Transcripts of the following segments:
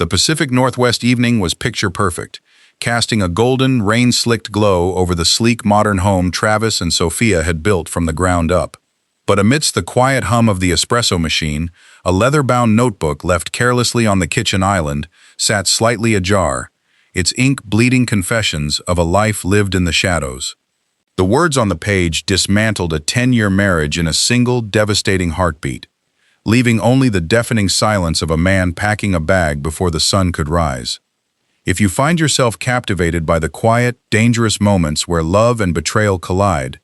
The Pacific Northwest evening was picture perfect, casting a golden, rain-slicked glow over the sleek modern home Travis and Sophia had built from the ground up. But amidst the quiet hum of the espresso machine, a leather-bound notebook left carelessly on the kitchen island sat slightly ajar, its ink bleeding confessions of a life lived in the shadows. The words on the page dismantled a 10-year marriage in a single, devastating heartbeat, leaving only the deafening silence of a man packing a bag before the sun could rise. If you find yourself captivated by the quiet, dangerous moments where love and betrayal collide,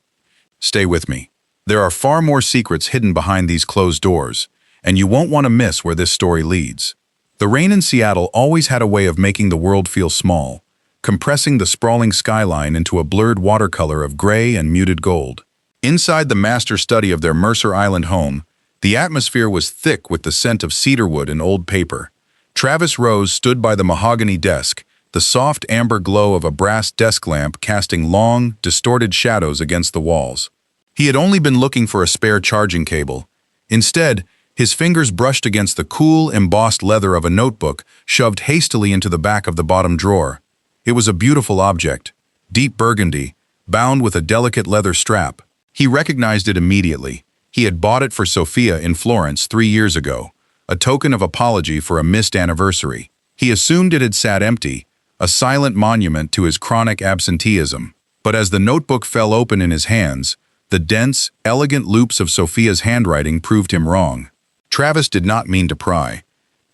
stay with me. There are far more secrets hidden behind these closed doors, and you won't want to miss where this story leads. The rain in Seattle always had a way of making the world feel small, compressing the sprawling skyline into a blurred watercolor of gray and muted gold. Inside the master study of their Mercer Island home, the atmosphere was thick with the scent of cedarwood and old paper. Travis Rose stood by the mahogany desk, the soft amber glow of a brass desk lamp casting long, distorted shadows against the walls. He had only been looking for a spare charging cable. Instead, his fingers brushed against the cool, embossed leather of a notebook shoved hastily into the back of the bottom drawer. It was a beautiful object, deep burgundy, bound with a delicate leather strap. He recognized it immediately. He had bought it for Sophia in Florence 3 years ago, a token of apology for a missed anniversary. He assumed it had sat empty, a silent monument to his chronic absenteeism. But as the notebook fell open in his hands, the dense, elegant loops of Sophia's handwriting proved him wrong. Travis did not mean to pry.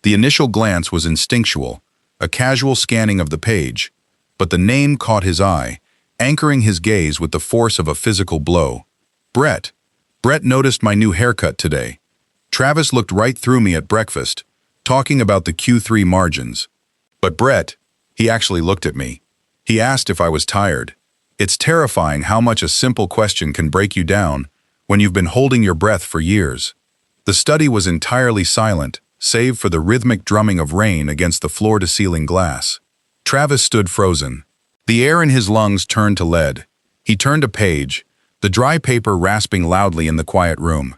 The initial glance was instinctual, a casual scanning of the page, but the name caught his eye, anchoring his gaze with the force of a physical blow. Brett. Brett noticed my new haircut today. Travis looked right through me at breakfast, talking about the Q3 margins. But Brett, he actually looked at me. He asked if I was tired. It's terrifying how much a simple question can break you down when you've been holding your breath for years. The study was entirely silent, save for the rhythmic drumming of rain against the floor-to-ceiling glass. Travis stood frozen. The air in his lungs turned to lead. He turned a page, the dry paper rasping loudly in the quiet room.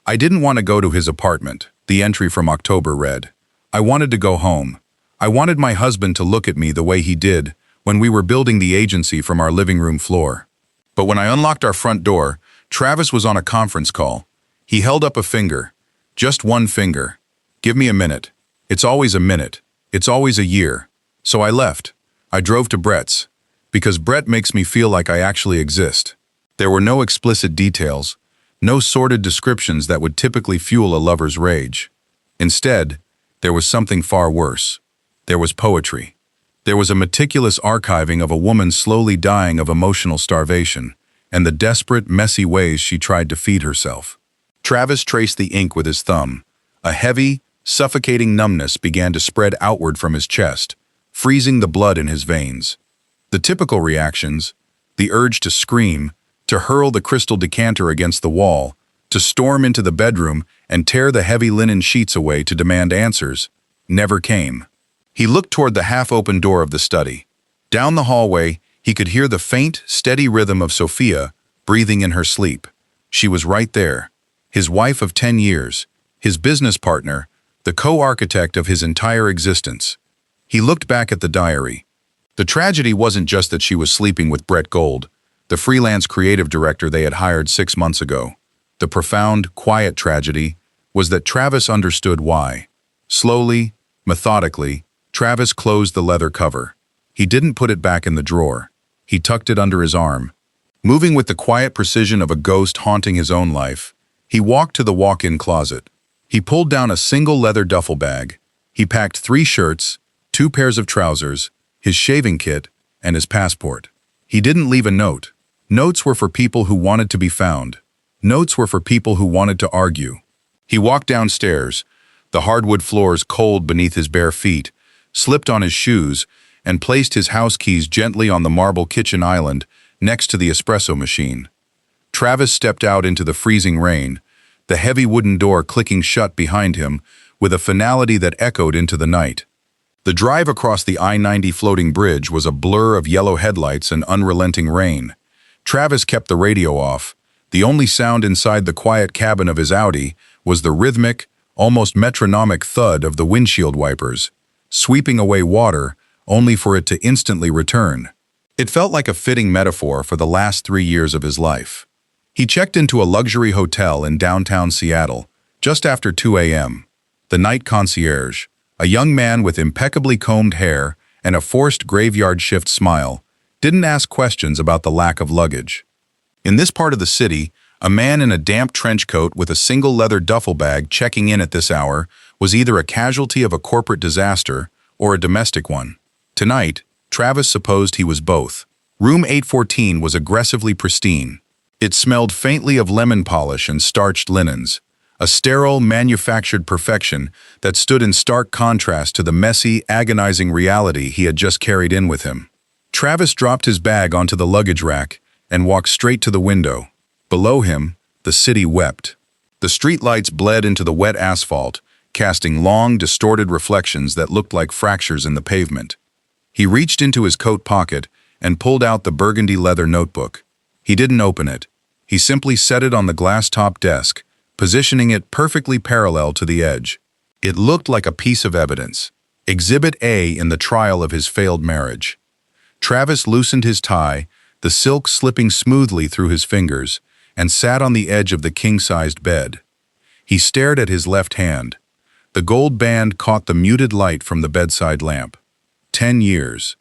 I didn't want to go to his apartment, the entry from October read. I wanted to go home. I wanted my husband to look at me the way he did when we were building the agency from our living room floor. But when I unlocked our front door, Travis was on a conference call. He held up a finger. Just one finger. Give me a minute. It's always a minute. It's always a year. So I left. I drove to Brett's, because Brett makes me feel like I actually exist. There were no explicit details, no sordid descriptions that would typically fuel a lover's rage. Instead, there was something far worse. There was poetry. There was a meticulous archiving of a woman slowly dying of emotional starvation, and the desperate, messy ways she tried to feed herself. Travis traced the ink with his thumb. A heavy, suffocating numbness began to spread outward from his chest, freezing the blood in his veins. The typical reactions, the urge to scream, to hurl the crystal decanter against the wall, to storm into the bedroom and tear the heavy linen sheets away to demand answers, never came. He looked toward the half-open door of the study. Down the hallway, he could hear the faint, steady rhythm of Sophia breathing in her sleep. She was right there, his wife of 10 years, his business partner, the co-architect of his entire existence. He looked back at the diary. The tragedy wasn't just that she was sleeping with Brett Gold, the freelance creative director they had hired 6 months ago. The profound, quiet tragedy was that Travis understood why. Slowly, methodically, Travis closed the leather cover. He didn't put it back in the drawer. He tucked it under his arm. Moving with the quiet precision of a ghost haunting his own life, he walked to the walk-in closet. He pulled down a single leather duffel bag. He packed 3 shirts, 2 pairs of trousers, his shaving kit, and his passport. He didn't leave a note. Notes were for people who wanted to be found. Notes were for people who wanted to argue. He walked downstairs, the hardwood floors cold beneath his bare feet, slipped on his shoes, and placed his house keys gently on the marble kitchen island next to the espresso machine. Travis stepped out into the freezing rain, the heavy wooden door clicking shut behind him with a finality that echoed into the night. The drive across the I-90 floating bridge was a blur of yellow headlights and unrelenting rain. Travis kept the radio off. The only sound inside the quiet cabin of his Audi was the rhythmic, almost metronomic thud of the windshield wipers. sweeping away water, only for it to instantly return. It felt like a fitting metaphor for the last 3 years of his life. He checked into a luxury hotel in downtown Seattle, just after 2 a.m. The night concierge, a young man with impeccably combed hair and a forced graveyard shift smile, didn't ask questions about the lack of luggage. In this part of the city, a man in a damp trench coat with a single leather duffel bag checking in at this hour was either a casualty of a corporate disaster or a domestic one. Tonight, Travis supposed he was both. Room 814 was aggressively pristine. It smelled faintly of lemon polish and starched linens, a sterile, manufactured perfection that stood in stark contrast to the messy, agonizing reality he had just carried in with him. Travis dropped his bag onto the luggage rack and walked straight to the window. Below him, the city wept. The streetlights bled into the wet asphalt, casting long, distorted reflections that looked like fractures in the pavement. He reached into his coat pocket and pulled out the burgundy leather notebook. He didn't open it. He simply set it on the glass-top desk, positioning it perfectly parallel to the edge. It looked like a piece of evidence, Exhibit A in the trial of his failed marriage. Travis loosened his tie, the silk slipping smoothly through his fingers, and sat on the edge of the king-sized bed. He stared at his left hand. The gold band caught the muted light from the bedside lamp. 10 years.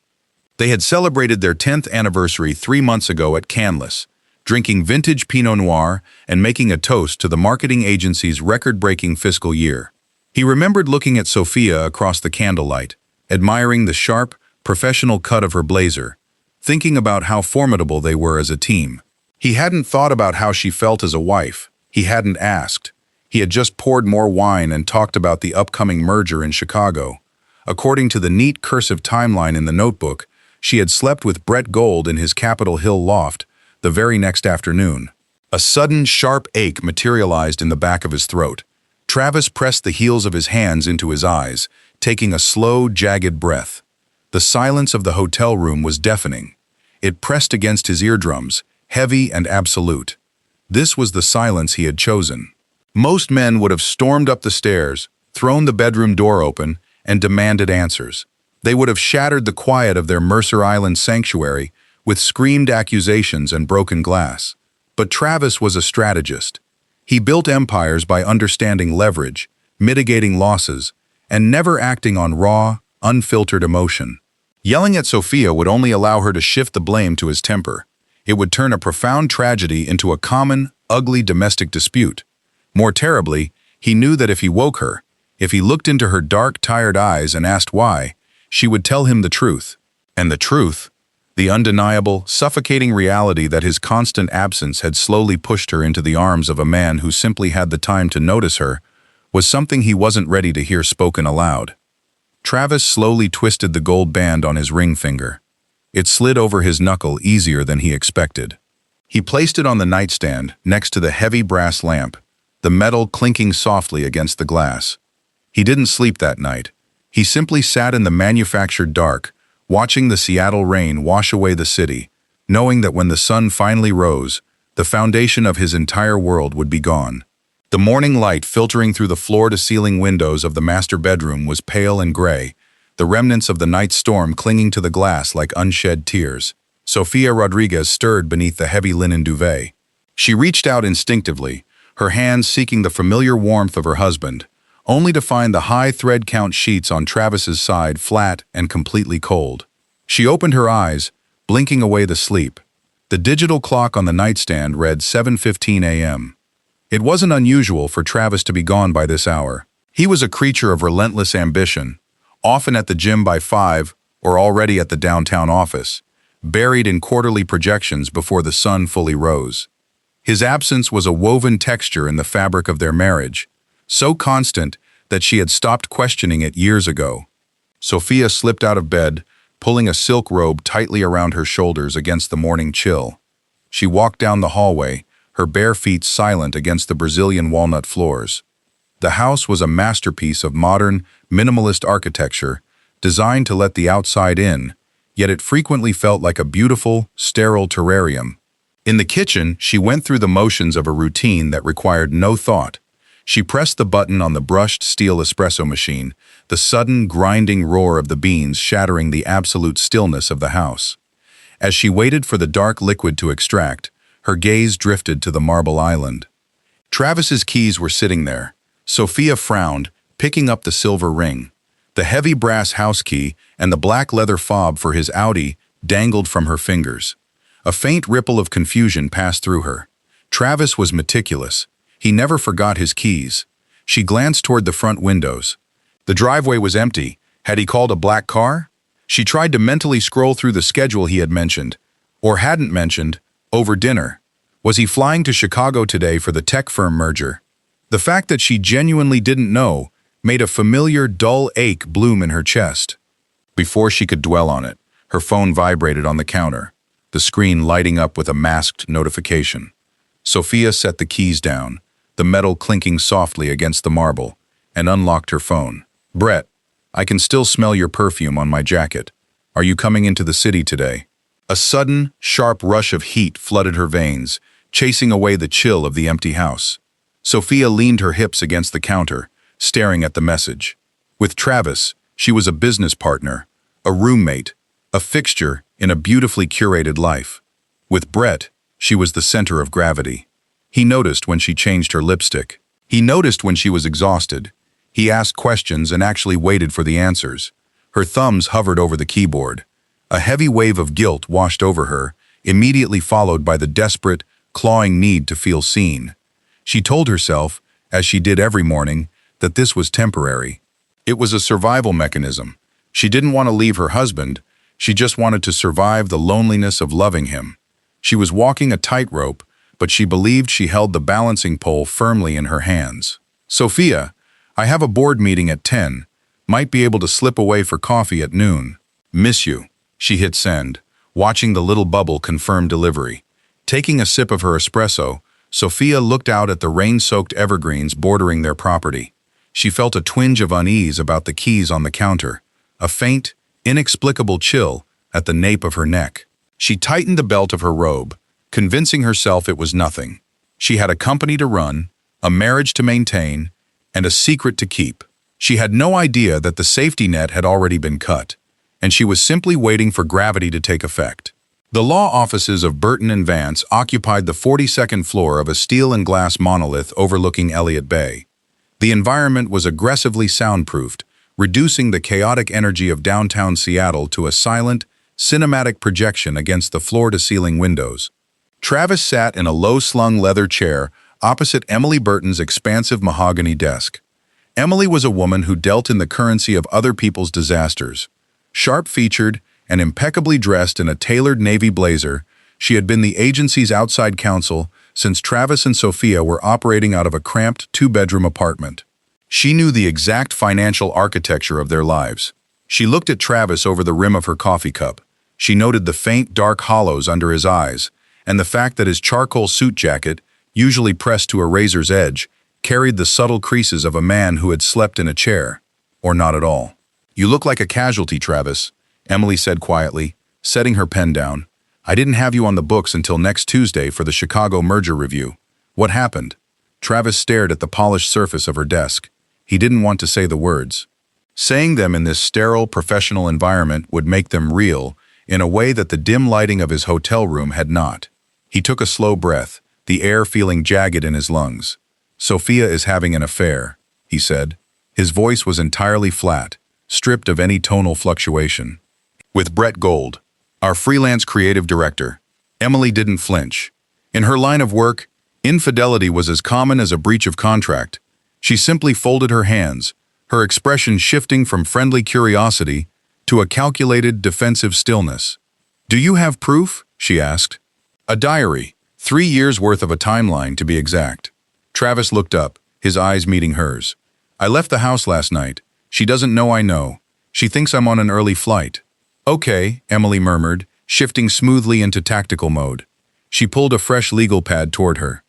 They had celebrated their 10th anniversary 3 months ago at Canlis, drinking vintage Pinot Noir and making a toast to the marketing agency's record-breaking fiscal year. He remembered looking at Sophia across the candlelight, admiring the sharp, professional cut of her blazer, thinking about how formidable they were as a team. He hadn't thought about how she felt as a wife. He hadn't asked. He had just poured more wine and talked about the upcoming merger in Chicago. According to the neat cursive timeline in the notebook, she had slept with Brett Gold in his Capitol Hill loft the very next afternoon. A sudden, sharp ache materialized in the back of his throat. Travis pressed the heels of his hands into his eyes, taking a slow, jagged breath. The silence of the hotel room was deafening. It pressed against his eardrums, heavy and absolute. This was the silence he had chosen. Most men would have stormed up the stairs, thrown the bedroom door open, and demanded answers. They would have shattered the quiet of their Mercer Island sanctuary with screamed accusations and broken glass. But Travis was a strategist. He built empires by understanding leverage, mitigating losses, and never acting on raw, unfiltered emotion. Yelling at Sophia would only allow her to shift the blame to his temper. It would turn a profound tragedy into a common, ugly domestic dispute. More terribly, he knew that if he woke her, if he looked into her dark, tired eyes and asked why, she would tell him the truth. And the truth, the undeniable, suffocating reality that his constant absence had slowly pushed her into the arms of a man who simply had the time to notice her, was something he wasn't ready to hear spoken aloud. Travis slowly twisted the gold band on his ring finger. It slid over his knuckle easier than he expected. He placed it on the nightstand next to the heavy brass lamp, the metal clinking softly against the glass. He didn't sleep that night. He simply sat in the manufactured dark, watching the Seattle rain wash away the city, knowing that when the sun finally rose, the foundation of his entire world would be gone. The morning light filtering through the floor-to-ceiling windows of the master bedroom was pale and gray, the remnants of the night storm clinging to the glass like unshed tears. Sofia Rodriguez stirred beneath the heavy linen duvet. She reached out instinctively, her hands seeking the familiar warmth of her husband, only to find the high thread count sheets on Travis's side flat and completely cold. She opened her eyes, blinking away the sleep. The digital clock on the nightstand read 7:15 a.m. It wasn't unusual for Travis to be gone by this hour. He was a creature of relentless ambition, often at the gym by 5 or already at the downtown office, buried in quarterly projections before the sun fully rose. His absence was a woven texture in the fabric of their marriage, so constant that she had stopped questioning it years ago. Sophia slipped out of bed, pulling a silk robe tightly around her shoulders against the morning chill. She walked down the hallway, her bare feet silent against the Brazilian walnut floors. The house was a masterpiece of modern, minimalist architecture, designed to let the outside in, yet it frequently felt like a beautiful, sterile terrarium. In the kitchen, she went through the motions of a routine that required no thought. She pressed the button on the brushed steel espresso machine, the sudden grinding roar of the beans shattering the absolute stillness of the house. As she waited for the dark liquid to extract, her gaze drifted to the marble island. Travis's keys were sitting there. Sophia frowned, picking up the silver ring. The heavy brass house key and the black leather fob for his Audi dangled from her fingers. A faint ripple of confusion passed through her. Travis was meticulous. He never forgot his keys. She glanced toward the front windows. The driveway was empty. Had he called a black car? She tried to mentally scroll through the schedule he had mentioned, or hadn't mentioned, over dinner. Was he flying to Chicago today for the tech firm merger? The fact that she genuinely didn't know made a familiar, dull ache bloom in her chest. Before she could dwell on it, her phone vibrated on the counter, the screen lighting up with a masked notification. Sophia set the keys down, the metal clinking softly against the marble, and unlocked her phone. "Brett, I can still smell your perfume on my jacket. Are you coming into the city today?" A sudden, sharp rush of heat flooded her veins, chasing away the chill of the empty house. Sophia leaned her hips against the counter, staring at the message. With Travis, she was a business partner, a roommate, a fixture in a beautifully curated life. With Brett, she was the center of gravity. He noticed when she changed her lipstick. He noticed when she was exhausted. He asked questions and actually waited for the answers. Her thumbs hovered over the keyboard. A heavy wave of guilt washed over her, immediately followed by the desperate, clawing need to feel seen. She told herself, as she did every morning, that this was temporary. It was a survival mechanism. She didn't want to leave her husband. She just wanted to survive the loneliness of loving him. She was walking a tightrope, but she believed she held the balancing pole firmly in her hands. "Sophia, I have a board meeting at 10. Might be able to slip away for coffee at noon. Miss you." She hit send, watching the little bubble confirm delivery. Taking a sip of her espresso, Sophia looked out at the rain-soaked evergreens bordering their property. She felt a twinge of unease about the keys on the counter, a faint, inexplicable chill at the nape of her neck. She tightened the belt of her robe, convincing herself it was nothing. She had a company to run, a marriage to maintain, and a secret to keep. She had no idea that the safety net had already been cut, and she was simply waiting for gravity to take effect. The law offices of Burton and Vance occupied the 42nd floor of a steel and glass monolith overlooking Elliott Bay. The environment was aggressively soundproofed, reducing the chaotic energy of downtown Seattle to a silent, cinematic projection against the floor-to-ceiling windows. Travis sat in a low-slung leather chair opposite Emily Burton's expansive mahogany desk. Emily was a woman who dealt in the currency of other people's disasters. Sharp-featured and impeccably dressed in a tailored navy blazer, she had been the agency's outside counsel since Travis and Sophia were operating out of a cramped two-bedroom apartment. She knew the exact financial architecture of their lives. She looked at Travis over the rim of her coffee cup. She noted the faint, dark hollows under his eyes, and the fact that his charcoal suit jacket, usually pressed to a razor's edge, carried the subtle creases of a man who had slept in a chair, or not at all. "You look like a casualty, Travis," Emily said quietly, setting her pen down. "I didn't have you on the books until next Tuesday for the Chicago merger review. What happened?" Travis stared at the polished surface of her desk. He didn't want to say the words. Saying them in this sterile, professional environment would make them real in a way that the dim lighting of his hotel room had not. He took a slow breath, the air feeling jagged in his lungs. "Sophia is having an affair," he said. His voice was entirely flat, stripped of any tonal fluctuation. "With Brett Gold, our freelance creative director." Emily didn't flinch. In her line of work, infidelity was as common as a breach of contract. She simply folded her hands, her expression shifting from friendly curiosity to a calculated, defensive stillness. "Do you have proof?" she asked. "A diary, 3 years' worth of a timeline, to be exact." Travis looked up, his eyes meeting hers. "I left the house last night. She doesn't know I know. She thinks I'm on an early flight." "Okay," Emily murmured, shifting smoothly into tactical mode. She pulled a fresh legal pad toward her.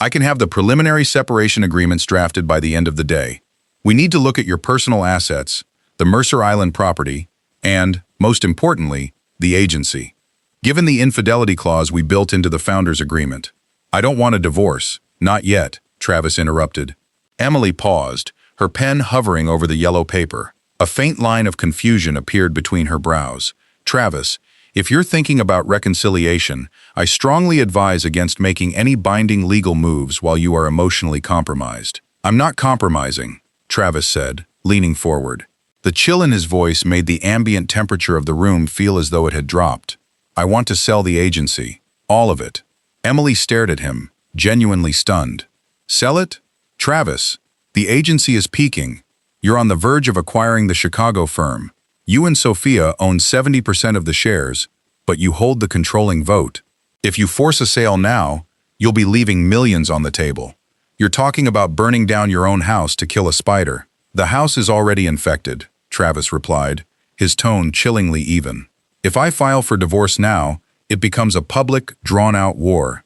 "I can have the preliminary separation agreements drafted by the end of the day. We need to look at your personal assets, the Mercer Island property, and, most importantly, the agency. Given the infidelity clause we built into the founders' agreement." "I don't want a divorce. Not yet," Travis interrupted. Emily paused, her pen hovering over the yellow paper. A faint line of confusion appeared between her brows. Travis, if you're thinking about reconciliation, I strongly advise against making any binding legal moves while you are emotionally compromised. I'm not compromising, Travis said, leaning forward. The chill in his voice made the ambient temperature of the room feel as though it had dropped. I want to sell the agency. All of it. Emily stared at him, genuinely stunned. Sell it? Travis, the agency is peaking. You're on the verge of acquiring the Chicago firm. You and Sophia own 70% of the shares, but you hold the controlling vote. If you force a sale now, you'll be leaving millions on the table. You're talking about burning down your own house to kill a spider. The house is already infected, Travis replied, his tone chillingly even. If I file for divorce now, it becomes a public, drawn-out war.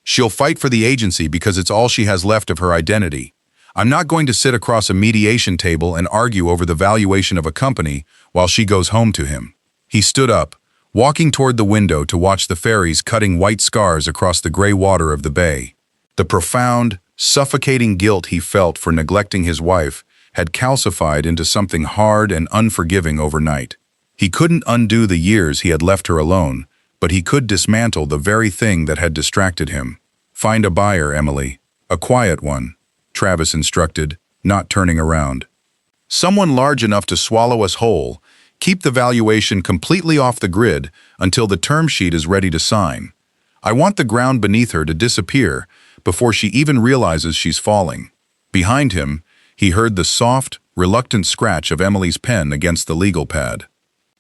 She'll fight for the agency because it's all she has left of her identity. I'm not going to sit across a mediation table and argue over the valuation of a company while she goes home to him. He stood up, walking toward the window to watch the ferries cutting white scars across the gray water of the bay. The profound, suffocating guilt he felt for neglecting his wife had calcified into something hard and unforgiving overnight. He couldn't undo the years he had left her alone, but he could dismantle the very thing that had distracted him. Find a buyer, Emily. A quiet one, Travis instructed, not turning around. Someone large enough to swallow us whole. Keep the valuation completely off the grid until the term sheet is ready to sign. I want the ground beneath her to disappear before she even realizes she's falling. Behind him, he heard the soft, reluctant scratch of Emily's pen against the legal pad.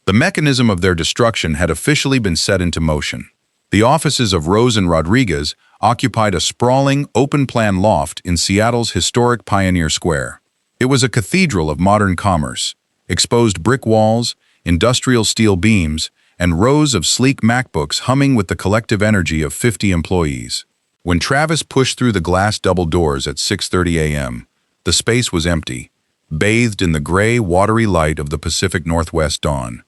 The mechanism of their destruction had officially been set into motion. The offices of Rose and Rodriguez occupied a sprawling, open-plan loft in Seattle's historic Pioneer Square. It was a cathedral of modern commerce, exposed brick walls, industrial steel beams, and rows of sleek MacBooks humming with the collective energy of 50 employees. When Travis pushed through the glass double doors at 6:30 a.m., the space was empty, bathed in the gray, watery light of the Pacific Northwest dawn.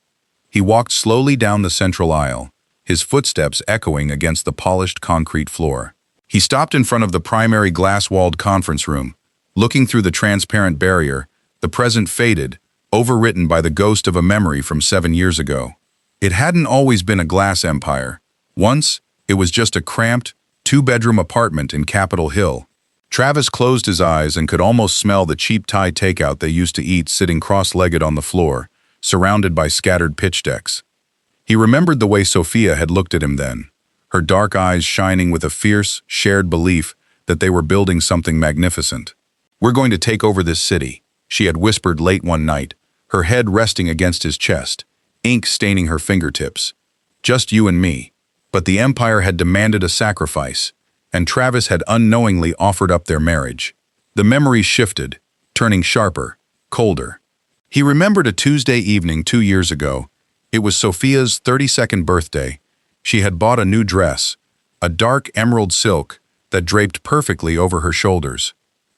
He walked slowly down the central aisle, his footsteps echoing against the polished concrete floor. He stopped in front of the primary glass-walled conference room. Looking through the transparent barrier, the present faded, overwritten by the ghost of a memory from 7 years ago. It hadn't always been a glass empire. Once, it was just a cramped, two-bedroom apartment in Capitol Hill. Travis closed his eyes and could almost smell the cheap Thai takeout they used to eat sitting cross-legged on the floor, surrounded by scattered pitch decks. He remembered the way Sophia had looked at him then, her dark eyes shining with a fierce, shared belief that they were building something magnificent. "We're going to take over this city," she had whispered late one night, her head resting against his chest, ink staining her fingertips. "Just you and me." But the empire had demanded a sacrifice, and Travis had unknowingly offered up their marriage. The memories shifted, turning sharper, colder. He remembered a Tuesday evening 2 years ago. It was Sophia's 32nd birthday. She had bought a new dress, a dark emerald silk that draped perfectly over her shoulders.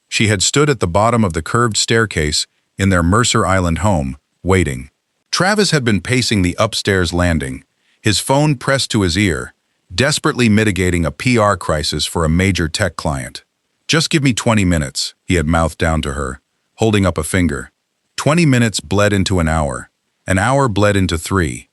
She had stood at the bottom of the curved staircase in their Mercer Island home, waiting. Travis had been pacing the upstairs landing, his phone pressed to his ear, desperately mitigating a PR crisis for a major tech client. "Just give me 20 minutes, he had mouthed down to her, holding up a finger. 20 minutes bled into an hour bled into 3.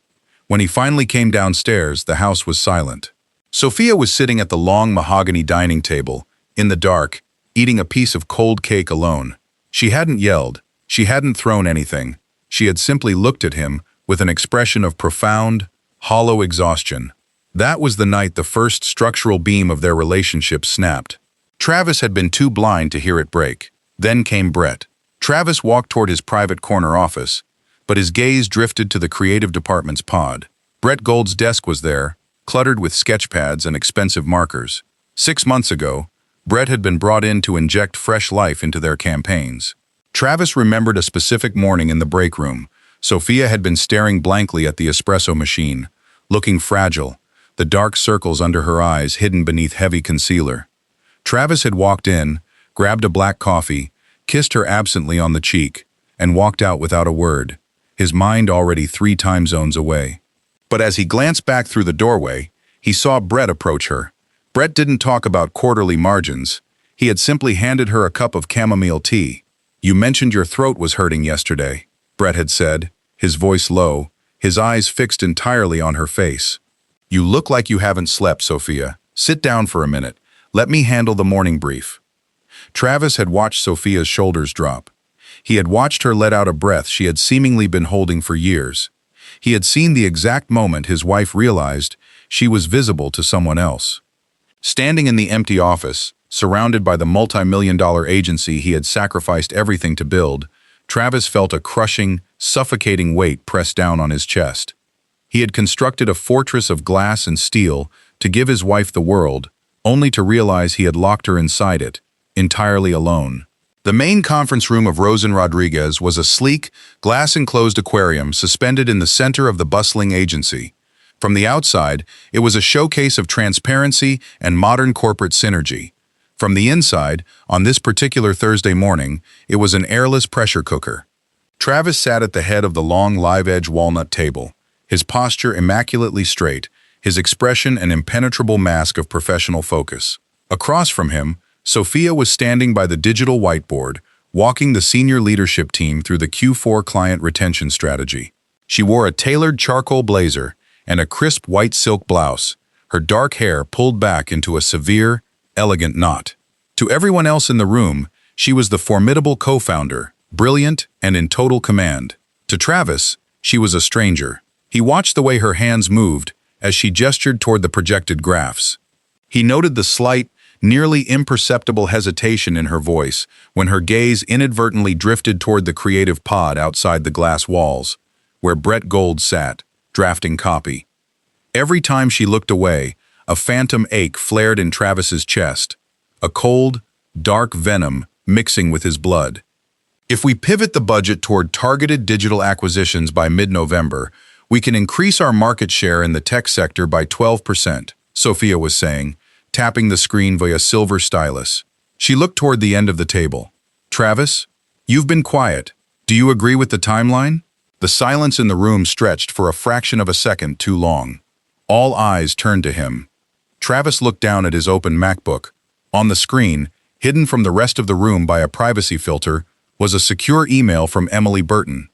When he finally came downstairs, the house was silent. Sophia was sitting at the long mahogany dining table, in the dark, eating a piece of cold cake alone. She hadn't yelled, she hadn't thrown anything. She had simply looked at him with an expression of profound, hollow exhaustion. That was the night the first structural beam of their relationship snapped. Travis had been too blind to hear it break. Then came Brett. Travis walked toward his private corner office, but his gaze drifted to the creative department's pod. Brett Gold's desk was there, cluttered with sketch pads and expensive markers. 6 months ago, Brett had been brought in to inject fresh life into their campaigns. Travis remembered a specific morning in the break room. Sophia had been staring blankly at the espresso machine, looking fragile, the dark circles under her eyes hidden beneath heavy concealer. Travis had walked in, grabbed a black coffee, kissed her absently on the cheek, and walked out without a word, his mind already 3 time zones away. But as he glanced back through the doorway, he saw Brett approach her. Brett didn't talk about quarterly margins. He had simply handed her a cup of chamomile tea. "You mentioned your throat was hurting yesterday," Brett had said, his voice low, his eyes fixed entirely on her face. "You look like you haven't slept, Sophia. Sit down for a minute. Let me handle the morning brief." Travis had watched Sophia's shoulders drop. He had watched her let out a breath she had seemingly been holding for years. He had seen the exact moment his wife realized she was visible to someone else. Standing in the empty office, surrounded by the multi-million-dollar agency he had sacrificed everything to build, Travis felt a crushing, suffocating weight press down on his chest. He had constructed a fortress of glass and steel to give his wife the world, only to realize he had locked her inside it, entirely alone. The main conference room of Rosen Rodriguez was a sleek, glass-enclosed aquarium suspended in the center of the bustling agency. From the outside, it was a showcase of transparency and modern corporate synergy. From the inside, on this particular Thursday morning, it was an airless pressure cooker. Travis sat at the head of the long live-edge walnut table, his posture immaculately straight, his expression an impenetrable mask of professional focus. Across from him, Sophia was standing by the digital whiteboard, walking the senior leadership team through the Q4 client retention strategy. She wore a tailored charcoal blazer and a crisp white silk blouse, her dark hair pulled back into a severe, elegant knot. To everyone else in the room, she was the formidable co-founder, brilliant and in total command. To Travis, she was a stranger. He watched the way her hands moved as she gestured toward the projected graphs. He noted the slight, nearly imperceptible hesitation in her voice when her gaze inadvertently drifted toward the creative pod outside the glass walls, where Brett Gold sat, drafting copy. Every time she looked away, a phantom ache flared in Travis's chest, a cold, dark venom mixing with his blood. "If we pivot the budget toward targeted digital acquisitions by mid-November, we can increase our market share in the tech sector by 12%, Sophia was saying, tapping the screen via silver stylus. She looked toward the end of the table. "Travis, you've been quiet. Do you agree with the timeline?" The silence in the room stretched for a fraction of a second too long. All eyes turned to him. Travis looked down at his open MacBook. On the screen, hidden from the rest of the room by a privacy filter, was a secure email from Emily Burton.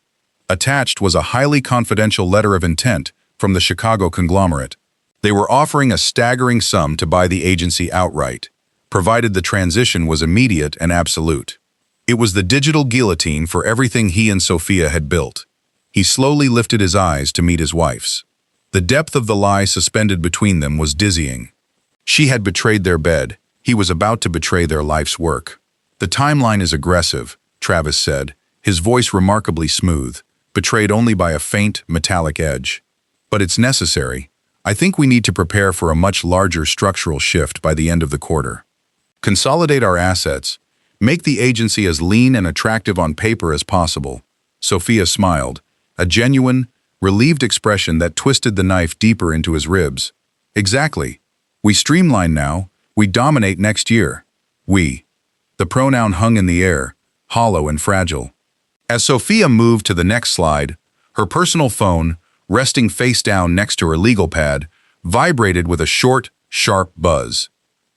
Attached was a highly confidential letter of intent from the Chicago conglomerate. They were offering a staggering sum to buy the agency outright, provided the transition was immediate and absolute. It was the digital guillotine for everything he and Sophia had built. He slowly lifted his eyes to meet his wife's. The depth of the lie suspended between them was dizzying. She had betrayed their bed. He was about to betray their life's work. "The timeline is aggressive," Travis said, his voice remarkably smooth, betrayed only by a faint, metallic edge. "But it's necessary. I think we need to prepare for a much larger structural shift by the end of the quarter. Consolidate our assets. Make the agency as lean and attractive on paper as possible." Sophia smiled, a genuine, relieved expression that twisted the knife deeper into his ribs. "Exactly. We streamline now. We dominate next year. We." The pronoun hung in the air, hollow and fragile. As Sophia moved to the next slide, her personal phone, resting face down next to her legal pad, vibrated with a short, sharp buzz.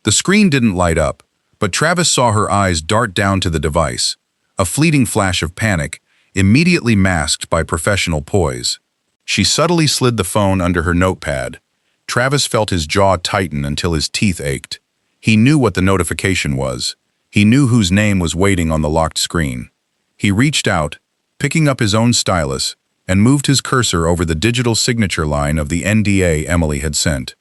The screen didn't light up, but Travis saw her eyes dart down to the device, a fleeting flash of panic, immediately masked by professional poise. She subtly slid the phone under her notepad. Travis felt his jaw tighten until his teeth ached. He knew what the notification was. He knew whose name was waiting on the locked screen. He reached out, picking up his own stylus, and moved his cursor over the digital signature line of the NDA Emily had sent.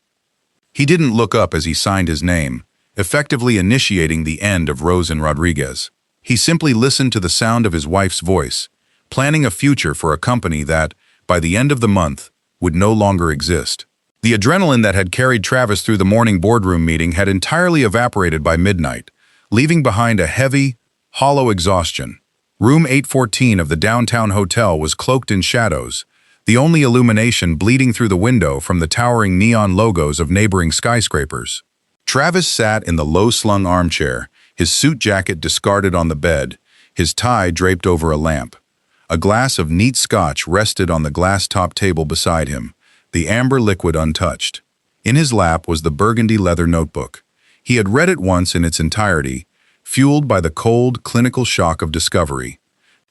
He didn't look up as he signed his name, effectively initiating the end of Rosen Rodriguez. He simply listened to the sound of his wife's voice, planning a future for a company that, by the end of the month, would no longer exist. The adrenaline that had carried Travis through the morning boardroom meeting had entirely evaporated by midnight, leaving behind a heavy, hollow exhaustion. Room 814 of the downtown hotel was cloaked in shadows, the only illumination bleeding through the window from the towering neon logos of neighboring skyscrapers. Travis sat in the low-slung armchair, his suit jacket discarded on the bed, his tie draped over a lamp. A glass of neat scotch rested on the glass-top table beside him, the amber liquid untouched. In his lap was the burgundy leather notebook. He had read it once in its entirety, fueled by the cold, clinical shock of discovery.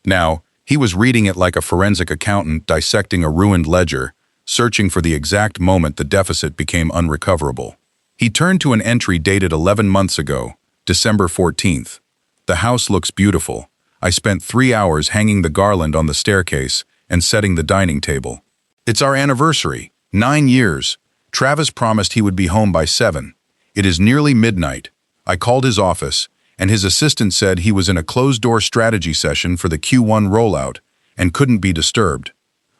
Now, he was reading it like a forensic accountant dissecting a ruined ledger, searching for the exact moment the deficit became unrecoverable. He turned to an entry dated 11 months ago, December 14th. The house looks beautiful. I spent 3 hours hanging the garland on the staircase and setting the dining table. It's our anniversary, 9 years. Travis promised he would be home by 7. It is nearly midnight. I called his office, and his assistant said he was in a closed-door strategy session for the Q1 rollout and couldn't be disturbed.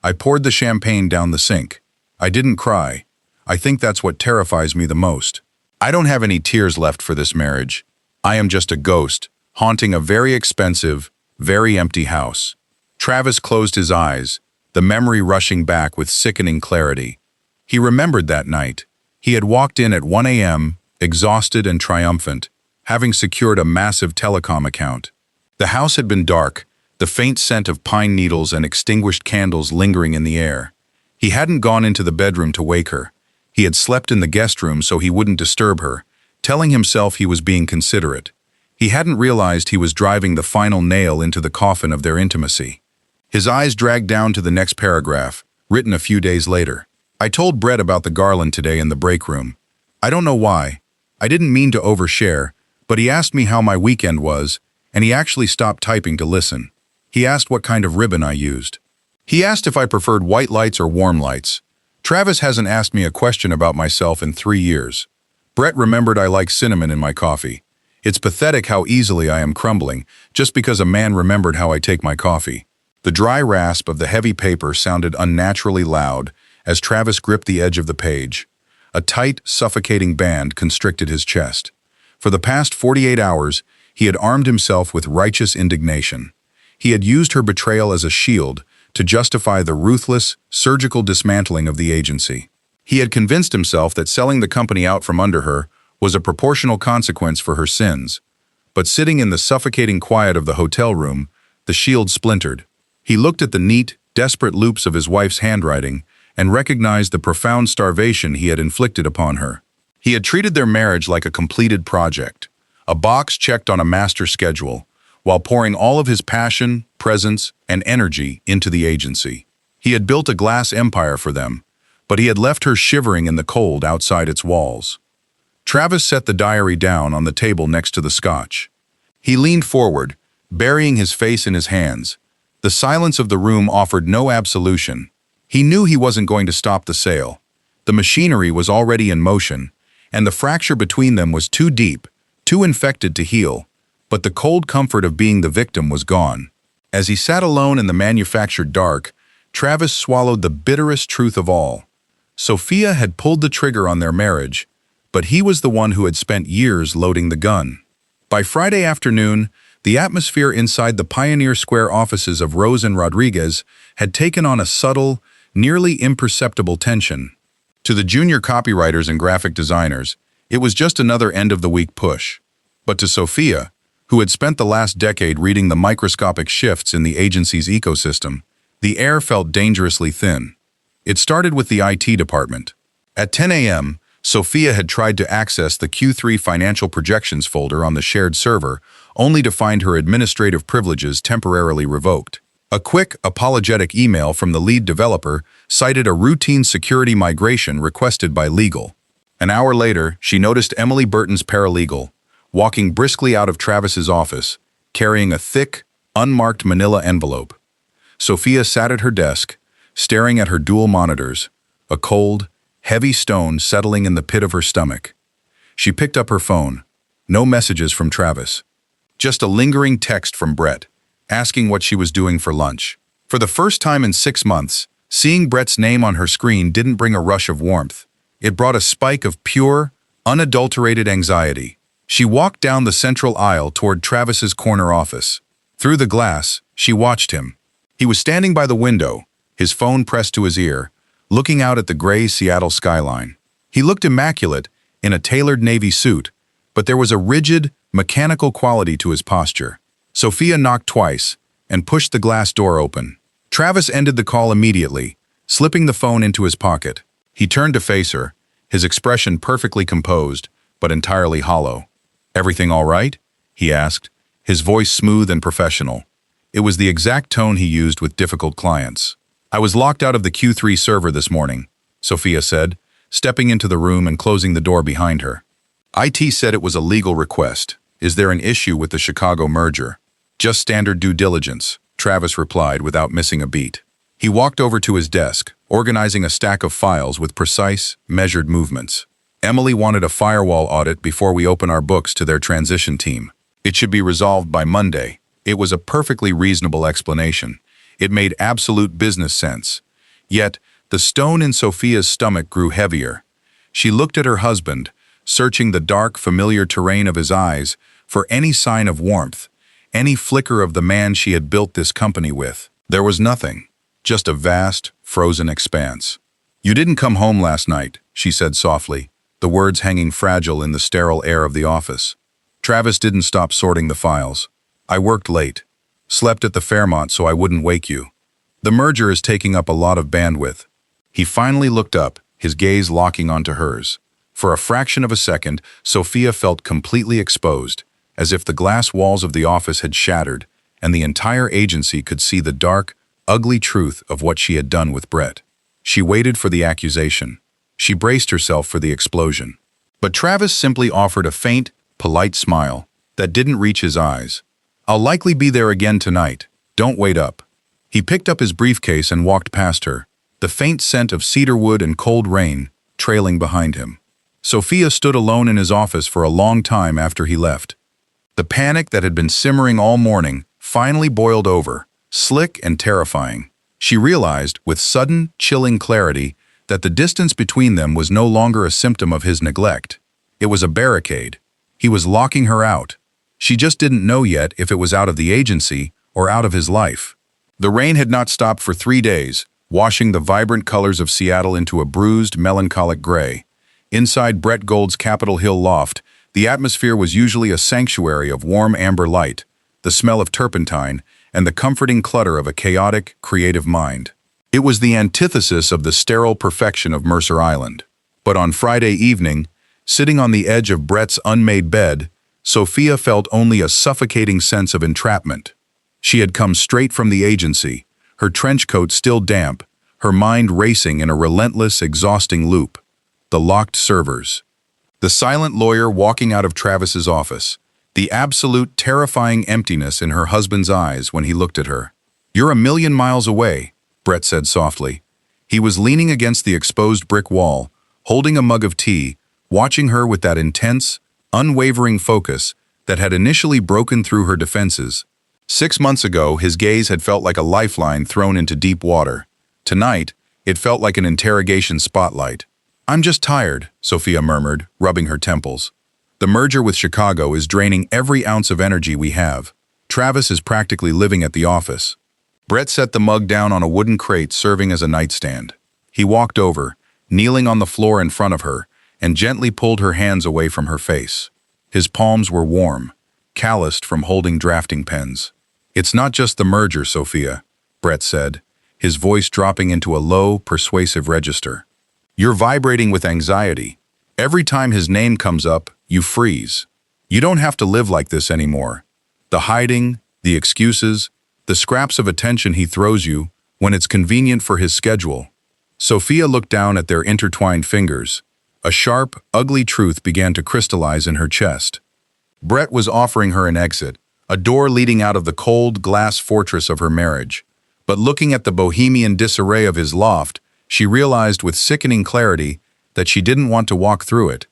I poured the champagne down the sink. I didn't cry. I think that's what terrifies me the most. I don't have any tears left for this marriage. I am just a ghost, haunting a very expensive, very empty house. Travis closed his eyes, the memory rushing back with sickening clarity. He remembered that night. He had walked in at 1 a.m., exhausted and triumphant, having secured a massive telecom account. The house had been dark, the faint scent of pine needles and extinguished candles lingering in the air. He hadn't gone into the bedroom to wake her. He had slept in the guest room so he wouldn't disturb her, telling himself he was being considerate. He hadn't realized he was driving the final nail into the coffin of their intimacy. His eyes dragged down to the next paragraph, written a few days later. I told Brett about the garland today in the break room. I don't know why. I didn't mean to overshare, but he asked me how my weekend was, and he actually stopped typing to listen. He asked what kind of ribbon I used. He asked if I preferred white lights or warm lights. Travis hasn't asked me a question about myself in 3 years. Brett remembered I like cinnamon in my coffee. It's pathetic how easily I am crumbling, just because a man remembered how I take my coffee. The dry rasp of the heavy paper sounded unnaturally loud as Travis gripped the edge of the page. A tight, suffocating band constricted his chest. For the past 48 hours, he had armed himself with righteous indignation. He had used her betrayal as a shield to justify the ruthless, surgical dismantling of the agency. He had convinced himself that selling the company out from under her was a proportional consequence for her sins. But sitting in the suffocating quiet of the hotel room, the shield splintered. He looked at the neat, desperate loops of his wife's handwriting and recognized the profound starvation he had inflicted upon her. He had treated their marriage like a completed project, a box checked on a master schedule, while pouring all of his passion, presence, and energy into the agency. He had built a glass empire for them, but he had left her shivering in the cold outside its walls. Travis set the diary down on the table next to the scotch. He leaned forward, burying his face in his hands. The silence of the room offered no absolution. He knew he wasn't going to stop the sale. The machinery was already in motion, and the fracture between them was too deep, too infected to heal. But the cold comfort of being the victim was gone. As he sat alone in the manufactured dark, Travis swallowed the bitterest truth of all. Sophia had pulled the trigger on their marriage, but he was the one who had spent years loading the gun. By Friday afternoon, the atmosphere inside the Pioneer Square offices of Rose and Rodriguez had taken on a subtle, nearly imperceptible tension. To the junior copywriters and graphic designers, it was just another end-of-the-week push. But to Sophia, who had spent the last decade reading the microscopic shifts in the agency's ecosystem, the air felt dangerously thin. It started with the IT department. At 10 a.m., Sophia had tried to access the Q3 financial projections folder on the shared server, only to find her administrative privileges temporarily revoked. A quick, apologetic email from the lead developer cited a routine security migration requested by legal. An hour later, she noticed Emily Burton's paralegal, walking briskly out of Travis's office, carrying a thick, unmarked manila envelope. Sophia sat at her desk, staring at her dual monitors, a cold, heavy stone settling in the pit of her stomach. She picked up her phone. No messages from Travis. Just a lingering text from Brett, asking what she was doing for lunch. For the first time in 6 months, seeing Brett's name on her screen didn't bring a rush of warmth. It brought a spike of pure, unadulterated anxiety. She walked down the central aisle toward Travis's corner office. Through the glass, she watched him. He was standing by the window, his phone pressed to his ear, looking out at the gray Seattle skyline. He looked immaculate in a tailored navy suit, but there was a rigid, mechanical quality to his posture. Sophia knocked twice and pushed the glass door open. Travis ended the call immediately, slipping the phone into his pocket. He turned to face her, his expression perfectly composed, but entirely hollow. "Everything all right?" he asked, his voice smooth and professional. It was the exact tone he used with difficult clients. I was locked out of the Q3 server this morning, Sophia said, stepping into the room and closing the door behind her. IT said it was a legal request. Is there an issue with the Chicago merger? Just standard due diligence, Travis replied without missing a beat. He walked over to his desk, organizing a stack of files with precise, measured movements. Emily wanted a firewall audit before we open our books to their transition team. It should be resolved by Monday. It was a perfectly reasonable explanation. It made absolute business sense. Yet, the stone in Sophia's stomach grew heavier. She looked at her husband, searching the dark, familiar terrain of his eyes for any sign of warmth, any flicker of the man she had built this company with. There was nothing, just a vast, frozen expanse. "You didn't come home last night," she said softly, the words hanging fragile in the sterile air of the office. Travis didn't stop sorting the files. "I worked late. Slept at the Fairmont so I wouldn't wake you. The merger is taking up a lot of bandwidth." He finally looked up, his gaze locking onto hers. For a fraction of a second, Sophia felt completely exposed, as if the glass walls of the office had shattered, and the entire agency could see the dark, ugly truth of what she had done with Brett. She waited for the accusation. She braced herself for the explosion. But Travis simply offered a faint, polite smile that didn't reach his eyes. "I'll likely be there again tonight. Don't wait up." He picked up his briefcase and walked past her, the faint scent of cedarwood and cold rain trailing behind him. Sophia stood alone in his office for a long time after he left. The panic that had been simmering all morning finally boiled over, slick and terrifying. She realized, with sudden, chilling clarity, that the distance between them was no longer a symptom of his neglect. It was a barricade. He was locking her out. She just didn't know yet if it was out of the agency or out of his life. The rain had not stopped for 3 days, washing the vibrant colors of Seattle into a bruised, melancholic gray. Inside Brett Gold's Capitol Hill loft, the atmosphere was usually a sanctuary of warm amber light, the smell of turpentine, and the comforting clutter of a chaotic, creative mind. It was the antithesis of the sterile perfection of Mercer Island. But on Friday evening, sitting on the edge of Brett's unmade bed, Sophia felt only a suffocating sense of entrapment. She had come straight from the agency, her trench coat still damp, her mind racing in a relentless, exhausting loop. The locked servers. The silent lawyer walking out of Travis's office. The absolute, terrifying emptiness in her husband's eyes when he looked at her. "You're a million miles away," Brett said softly. He was leaning against the exposed brick wall, holding a mug of tea, watching her with that intense, unwavering focus that had initially broken through her defenses. 6 months ago, his gaze had felt like a lifeline thrown into deep water. Tonight, it felt like an interrogation spotlight. "I'm just tired," Sophia murmured, rubbing her temples. "The merger with Chicago is draining every ounce of energy we have. Travis is practically living at the office." Brett set the mug down on a wooden crate serving as a nightstand. He walked over, kneeling on the floor in front of her, and gently pulled her hands away from her face. His palms were warm, calloused from holding drafting pens. "It's not just the merger, Sophia," Brett said, his voice dropping into a low, persuasive register. "You're vibrating with anxiety. Every time his name comes up, you freeze. You don't have to live like this anymore. The hiding, the excuses, the scraps of attention he throws you when it's convenient for his schedule." Sophia looked down at their intertwined fingers. A sharp, ugly truth began to crystallize in her chest. Brett was offering her an exit, a door leading out of the cold, glass fortress of her marriage. But looking at the bohemian disarray of his loft, she realized with sickening clarity that she didn't want to walk through it.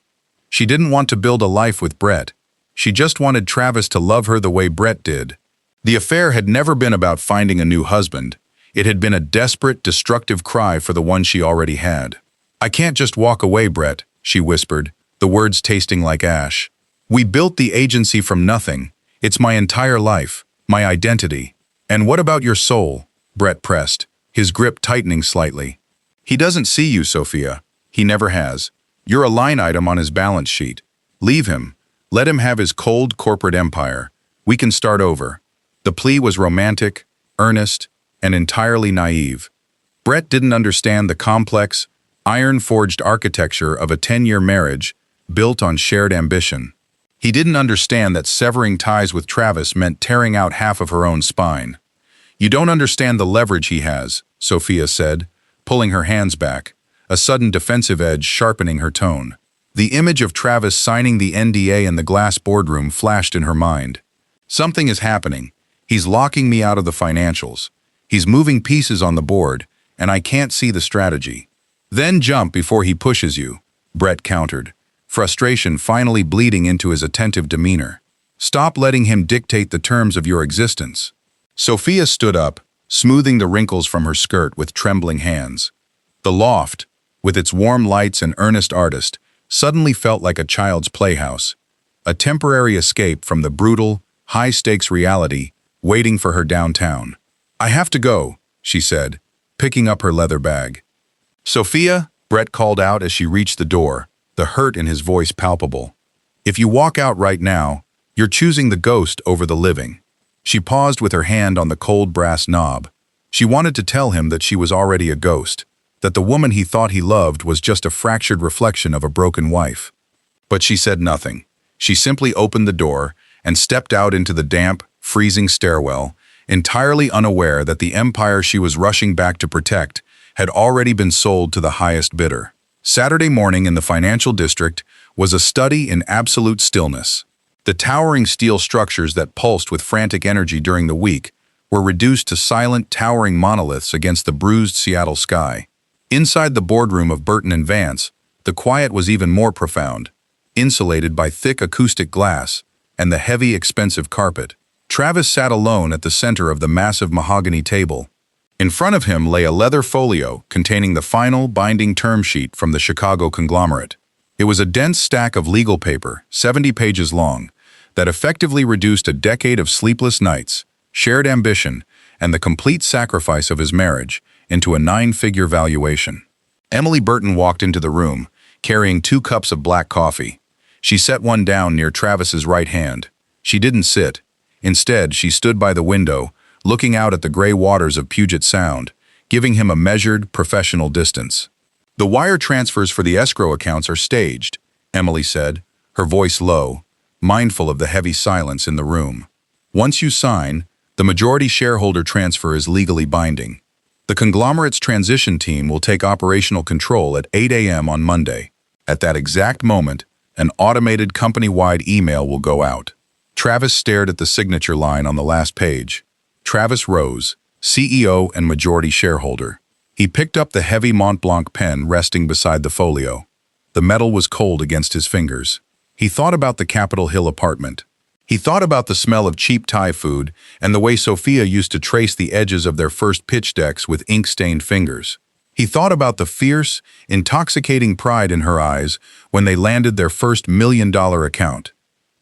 She didn't want to build a life with Brett. She just wanted Travis to love her the way Brett did. The affair had never been about finding a new husband. It had been a desperate, destructive cry for the one she already had. "I can't just walk away, Brett," she whispered, the words tasting like ash. "We built the agency from nothing. It's my entire life, my identity." "And what about your soul?" Brett pressed, his grip tightening slightly. "He doesn't see you, Sophia. He never has. You're a line item on his balance sheet. Leave him. Let him have his cold corporate empire. We can start over." The plea was romantic, earnest, and entirely naive. Brett didn't understand the complex, iron-forged architecture of a 10-year marriage built on shared ambition. He didn't understand that severing ties with Travis meant tearing out half of her own spine. "You don't understand the leverage he has," Sophia said, pulling her hands back, a sudden defensive edge sharpening her tone. The image of Travis signing the NDA in the glass boardroom flashed in her mind. "Something is happening. He's locking me out of the financials. He's moving pieces on the board, and I can't see the strategy." "Then jump before he pushes you," Brett countered, frustration finally bleeding into his attentive demeanor. "Stop letting him dictate the terms of your existence." Sophia stood up, smoothing the wrinkles from her skirt with trembling hands. The loft, with its warm lights and earnest artist, suddenly felt like a child's playhouse, a temporary escape from the brutal, high-stakes reality waiting for her downtown. "I have to go," she said, picking up her leather bag. "Sophia," Brett called out as she reached the door, the hurt in his voice palpable. "If you walk out right now, you're choosing the ghost over the living." She paused with her hand on the cold brass knob. She wanted to tell him that she was already a ghost, that the woman he thought he loved was just a fractured reflection of a broken wife. But she said nothing. She simply opened the door and stepped out into the damp, freezing stairwell, entirely unaware that the empire she was rushing back to protect had already been sold to the highest bidder. Saturday morning in the financial district was a study in absolute stillness. The towering steel structures that pulsed with frantic energy during the week were reduced to silent, towering monoliths against the bruised Seattle sky. Inside the boardroom of Burton and Vance, the quiet was even more profound, insulated by thick acoustic glass and the heavy, expensive carpet. Travis sat alone at the center of the massive mahogany table. In front of him lay a leather folio containing the final, binding term sheet from the Chicago conglomerate. It was a dense stack of legal paper, 70 pages long, that effectively reduced a decade of sleepless nights, shared ambition, and the complete sacrifice of his marriage into a 9-figure valuation. Emily Burton walked into the room, carrying 2 cups of black coffee. She set one down near Travis's right hand. She didn't sit. Instead, she stood by the window, looking out at the gray waters of Puget Sound, giving him a measured, professional distance. "The wire transfers for the escrow accounts are staged," Emily said, her voice low, mindful of the heavy silence in the room. "Once you sign, the majority shareholder transfer is legally binding. The conglomerate's transition team will take operational control at 8 a.m. on Monday. At that exact moment, an automated company-wide email will go out." Travis stared at the signature line on the last page. Travis Rose, CEO and majority shareholder. He picked up the heavy Montblanc pen resting beside the folio. The metal was cold against his fingers. He thought about the Capitol Hill apartment. He thought about the smell of cheap Thai food and the way Sophia used to trace the edges of their first pitch decks with ink-stained fingers. He thought about the fierce, intoxicating pride in her eyes when they landed their first $1 million account.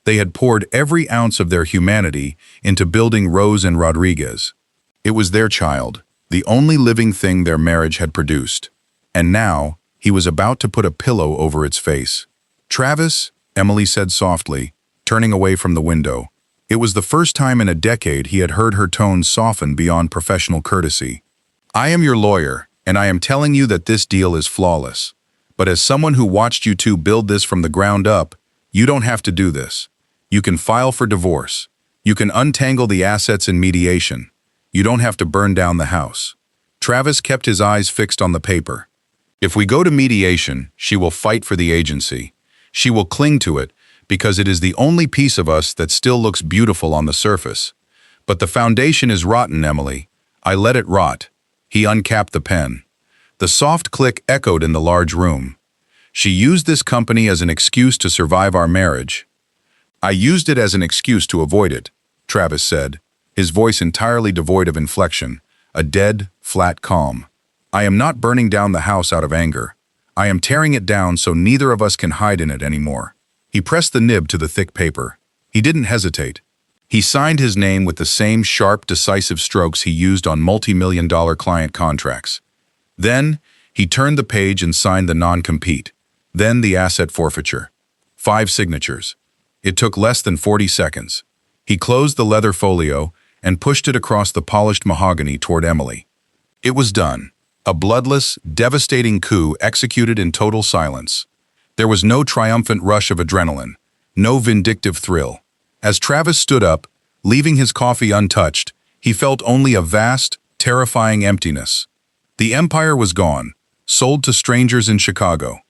They had poured every ounce of their humanity into building Rose and Rodriguez. It was their child, the only living thing their marriage had produced. And now, he was about to put a pillow over its face. "Travis," Emily said softly, turning away from the window. It was the first time in a decade he had heard her tone soften beyond professional courtesy. "I am your lawyer, and I am telling you that this deal is flawless. But as someone who watched you two build this from the ground up, you don't have to do this. You can file for divorce. You can untangle the assets in mediation. You don't have to burn down the house." Travis kept his eyes fixed on the paper. "If we go to mediation, she will fight for the agency. She will cling to it because it is the only piece of us that still looks beautiful on the surface. But the foundation is rotten, Emily. I let it rot." He uncapped the pen. The soft click echoed in the large room. "She used this company as an excuse to survive our marriage." "I used it as an excuse to avoid it," Travis said, his voice entirely devoid of inflection, a dead, flat calm. "I am not burning down the house out of anger. I am tearing it down so neither of us can hide in it anymore." He pressed the nib to the thick paper. He didn't hesitate. He signed his name with the same sharp, decisive strokes he used on multi-million-dollar client contracts. Then, he turned the page and signed the non-compete. Then the asset forfeiture. 5 signatures. It took less than 40 seconds. He closed the leather folio and pushed it across the polished mahogany toward Emily. It was done. A bloodless, devastating coup executed in total silence. There was no triumphant rush of adrenaline, no vindictive thrill. As Travis stood up, leaving his coffee untouched, he felt only a vast, terrifying emptiness. The empire was gone, sold to strangers in Chicago.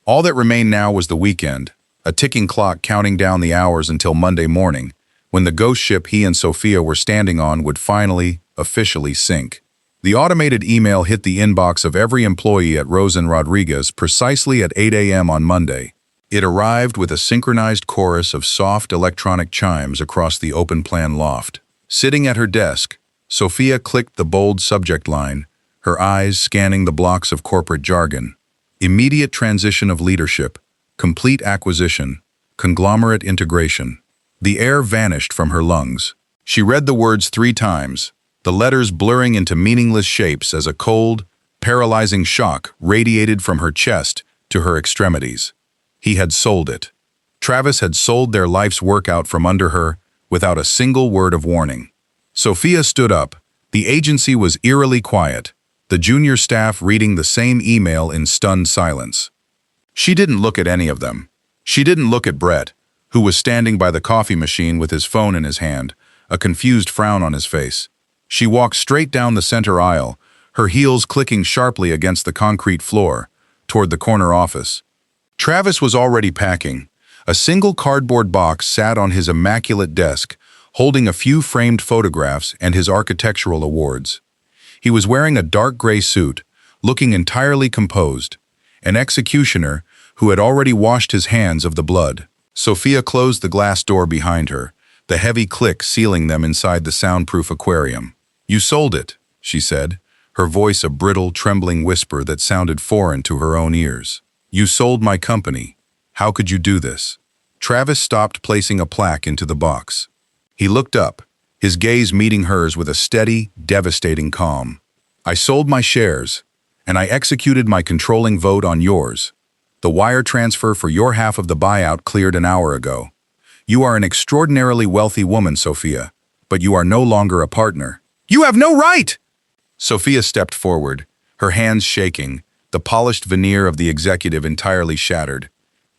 All that remained now was the weekend, a ticking clock counting down the hours until Monday morning, when the ghost ship he and Sophia were standing on would finally, officially sink. The automated email hit the inbox of every employee at Rosen Rodriguez precisely at 8 a.m. on Monday. It arrived with a synchronized chorus of soft electronic chimes across the open-plan loft. Sitting at her desk, Sophia clicked the bold subject line, her eyes scanning the blocks of corporate jargon. Immediate transition of leadership, complete acquisition, conglomerate integration. The air vanished from her lungs. She read the words 3 times, the letters blurring into meaningless shapes as a cold, paralyzing shock radiated from her chest to her extremities. He had sold it. Travis had sold their life's work out from under her without a single word of warning. Sophia stood up. The agency was eerily quiet, the junior staff reading the same email in stunned silence. She didn't look at any of them. She didn't look at Brett, who was standing by the coffee machine with his phone in his hand, a confused frown on his face. She walked straight down the center aisle, her heels clicking sharply against the concrete floor, toward the corner office. Travis was already packing. A single cardboard box sat on his immaculate desk, holding a few framed photographs and his architectural awards. He was wearing a dark gray suit, looking entirely composed, an executioner who had already washed his hands of the blood. Sophia closed the glass door behind her, the heavy click sealing them inside the soundproof aquarium. "You sold it," she said, her voice a brittle, trembling whisper that sounded foreign to her own ears. "You sold my company. How could you do this?" Travis stopped placing a plaque into the box. He looked up, his gaze meeting hers with a steady, devastating calm. "I sold my shares, and I executed my controlling vote on yours. The wire transfer for your half of the buyout cleared an hour ago. You are an extraordinarily wealthy woman, Sophia, but you are no longer a partner." "You have no right!" Sophia stepped forward, her hands shaking, the polished veneer of the executive entirely shattered.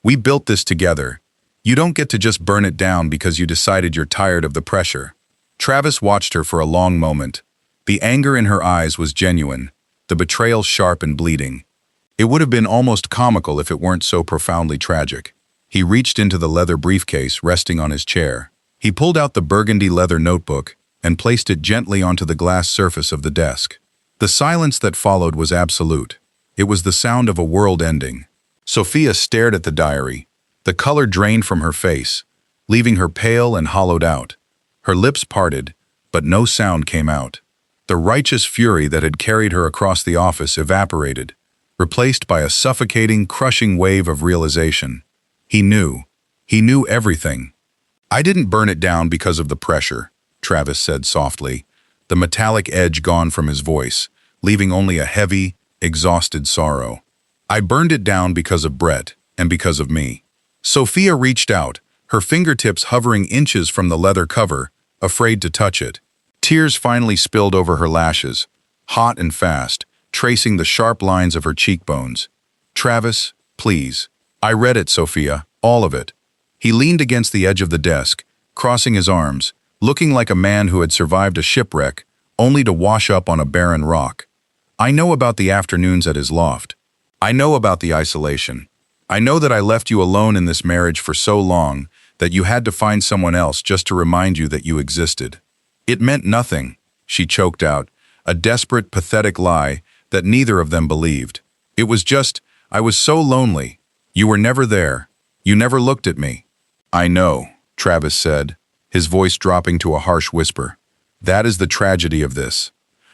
"We built this together. You don't get to just burn it down because you decided you're tired of the pressure." Travis watched her for a long moment. The anger in her eyes was genuine, the betrayal sharp and bleeding. It would have been almost comical if it weren't so profoundly tragic. He reached into the leather briefcase resting on his chair. He pulled out the burgundy leather notebook and placed it gently onto the glass surface of the desk. The silence that followed was absolute. It was the sound of a world ending. Sophia stared at the diary. The color drained from her face, leaving her pale and hollowed out. Her lips parted, but no sound came out. The righteous fury that had carried her across the office evaporated, replaced by a suffocating, crushing wave of realization. He knew everything. "I didn't burn it down because of the pressure," Travis said softly, the metallic edge gone from his voice, leaving only a heavy, exhausted sorrow. "I burned it down because of Brett and because of me." Sophia reached out, her fingertips hovering inches from the leather cover, afraid to touch it. Tears finally spilled over her lashes, hot and fast, tracing the sharp lines of her cheekbones. "Travis, please." "I read it, Sophia, all of it." He leaned against the edge of the desk, crossing his arms, looking like a man who had survived a shipwreck, only to wash up on a barren rock. "I know about the afternoons at his loft. I know about the isolation. I know that I left you alone in this marriage for so long that you had to find someone else just to remind you that you existed. It meant nothing," she choked out, a desperate, pathetic lie that neither of them believed. "It was just, I was so lonely. You were never there. You never looked at me." "I know," Travis said, his voice dropping to a harsh whisper. "That is the tragedy of this.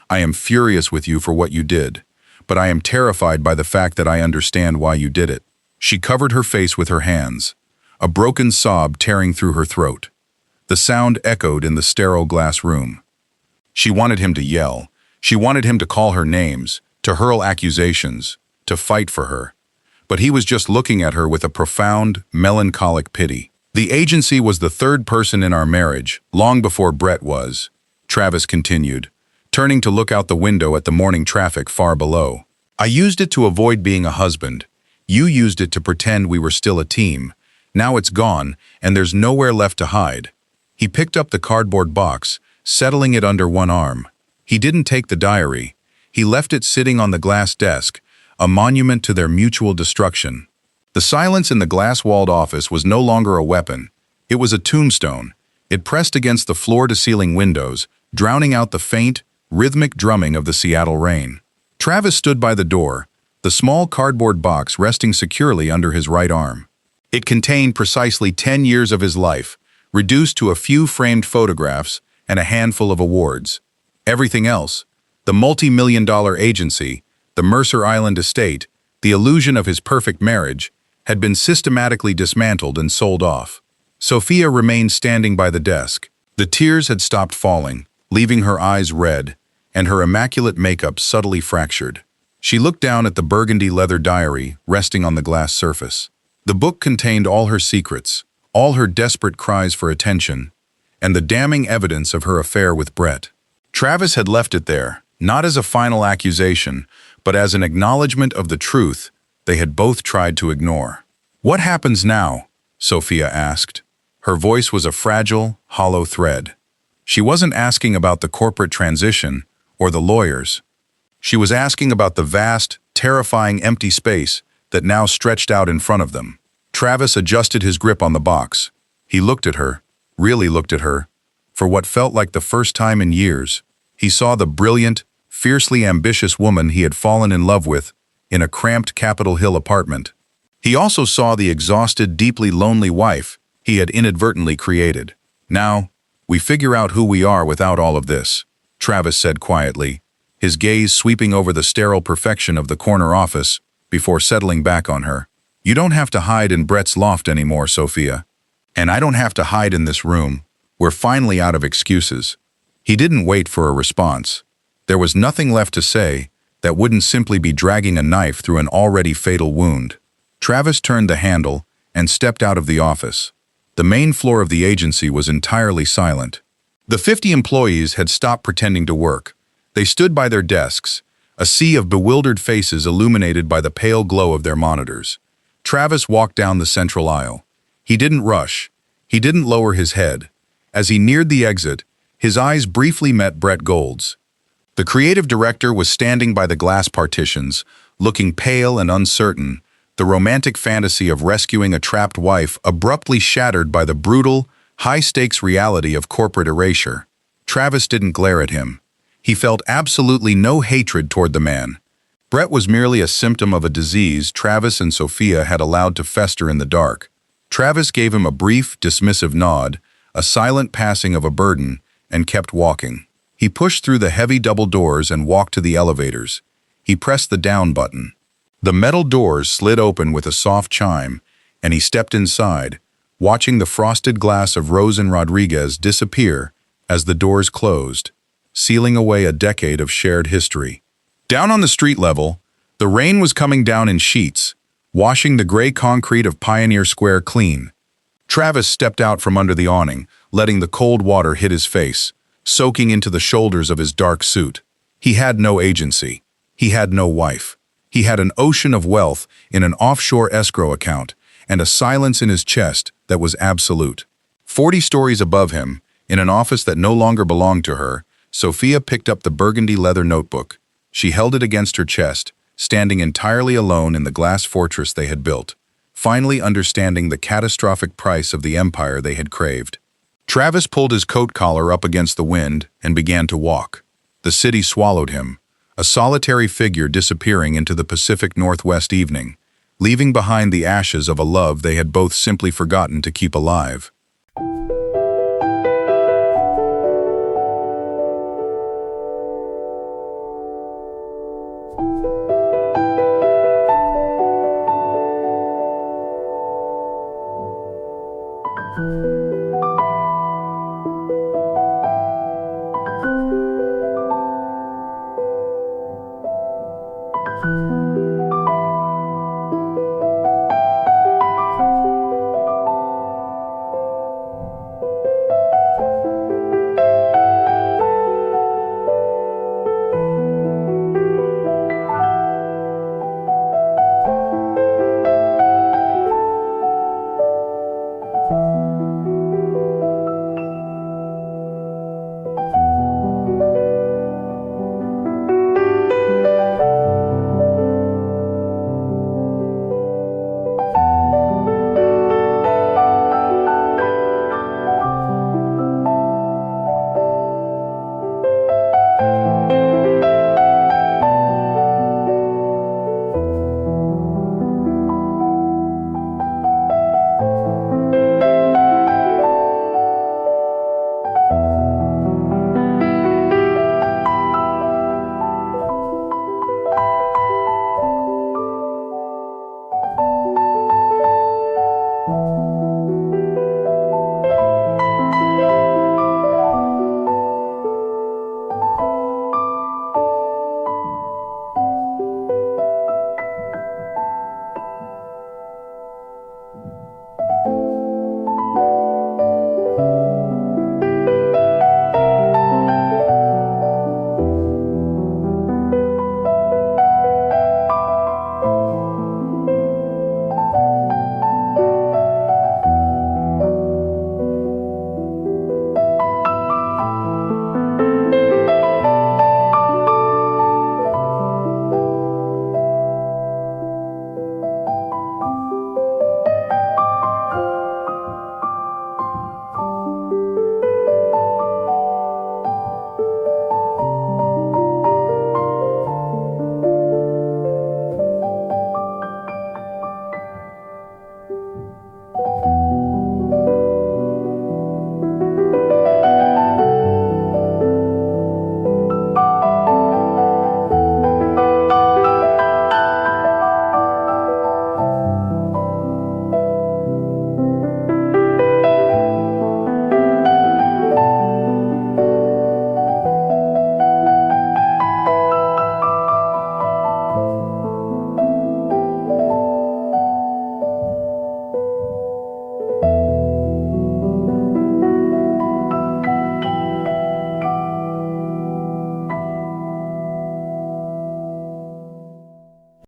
I am furious with you for what you did, but I am terrified by the fact that I understand why you did it." She covered her face with her hands, a broken sob tearing through her throat. The sound echoed in the sterile glass room. She wanted him to yell. She wanted him to call her names, to hurl accusations, to fight for her. But he was just looking at her with a profound, melancholic pity. "The agency was the third person in our marriage, long before Brett was," Travis continued, turning to look out the window at the morning traffic far below. "I used it to avoid being a husband. You used it to pretend we were still a team, Now it's gone, and there's nowhere left to hide. He picked up the cardboard box, settling it under one arm. He didn't take the diary. He left it sitting on the glass desk, a monument to their mutual destruction. The silence in the glass-walled office was no longer a weapon. It was a tombstone. It pressed against the floor-to-ceiling windows, drowning out the faint, rhythmic drumming of the Seattle rain. Travis stood by the door, the small cardboard box resting securely under his right arm. It contained precisely 10 years of his life, reduced to a few framed photographs and a handful of awards. Everything else, the multi-million-dollar agency, the Mercer Island estate, the illusion of his perfect marriage, had been systematically dismantled and sold off. Sophia remained standing by the desk. The tears had stopped falling, leaving her eyes red, and her immaculate makeup subtly fractured. She looked down at the burgundy leather diary resting on the glass surface. The book contained all her secrets, all her desperate cries for attention, and the damning evidence of her affair with Brett. Travis had left it there, not as a final accusation, but as an acknowledgement of the truth they had both tried to ignore. "What happens now?" Sophia asked. Her voice was a fragile, hollow thread. She wasn't asking about the corporate transition or the lawyers. She was asking about the vast, terrifying empty space that now stretched out in front of them. Travis adjusted his grip on the box. He looked at her, really looked at her, for what felt like the first time in years. He saw the brilliant, fiercely ambitious woman he had fallen in love with in a cramped Capitol Hill apartment. He also saw the exhausted, deeply lonely wife he had inadvertently created. "Now, we figure out who we are without all of this," Travis said quietly, his gaze sweeping over the sterile perfection of the corner office before settling back on her. "You don't have to hide in Brett's loft anymore, Sophia. And I don't have to hide in this room. We're finally out of excuses." He didn't wait for a response. There was nothing left to say that wouldn't simply be dragging a knife through an already fatal wound. Travis turned the handle and stepped out of the office. The main floor of the agency was entirely silent. The 50 employees had stopped pretending to work. They stood by their desks, a sea of bewildered faces illuminated by the pale glow of their monitors. Travis walked down the central aisle. He didn't rush. He didn't lower his head. As he neared the exit, his eyes briefly met Brett Gold's. The creative director was standing by the glass partitions, looking pale and uncertain, the romantic fantasy of rescuing a trapped wife abruptly shattered by the brutal, high-stakes reality of corporate erasure. Travis didn't glare at him. He felt absolutely no hatred toward the man. Brett was merely a symptom of a disease Travis and Sophia had allowed to fester in the dark. Travis gave him a brief, dismissive nod, a silent passing of a burden, and kept walking. He pushed through the heavy double doors and walked to the elevators. He pressed the down button. The metal doors slid open with a soft chime, and he stepped inside, watching the frosted glass of Rose and Rodriguez disappear as the doors closed, sealing away a decade of shared history. Down on the street level, the rain was coming down in sheets, washing the gray concrete of Pioneer Square clean. Travis stepped out from under the awning, letting the cold water hit his face, soaking into the shoulders of his dark suit. He had no agency. He had no wife. He had an ocean of wealth in an offshore escrow account and a silence in his chest that was absolute. 40 stories above him, in an office that no longer belonged to her, Sophia picked up the burgundy leather notebook. She held it against her chest, standing entirely alone in the glass fortress they had built, finally understanding the catastrophic price of the empire they had craved. Travis pulled his coat collar up against the wind and began to walk. The city swallowed him, a solitary figure disappearing into the Pacific Northwest evening, leaving behind the ashes of a love they had both simply forgotten to keep alive.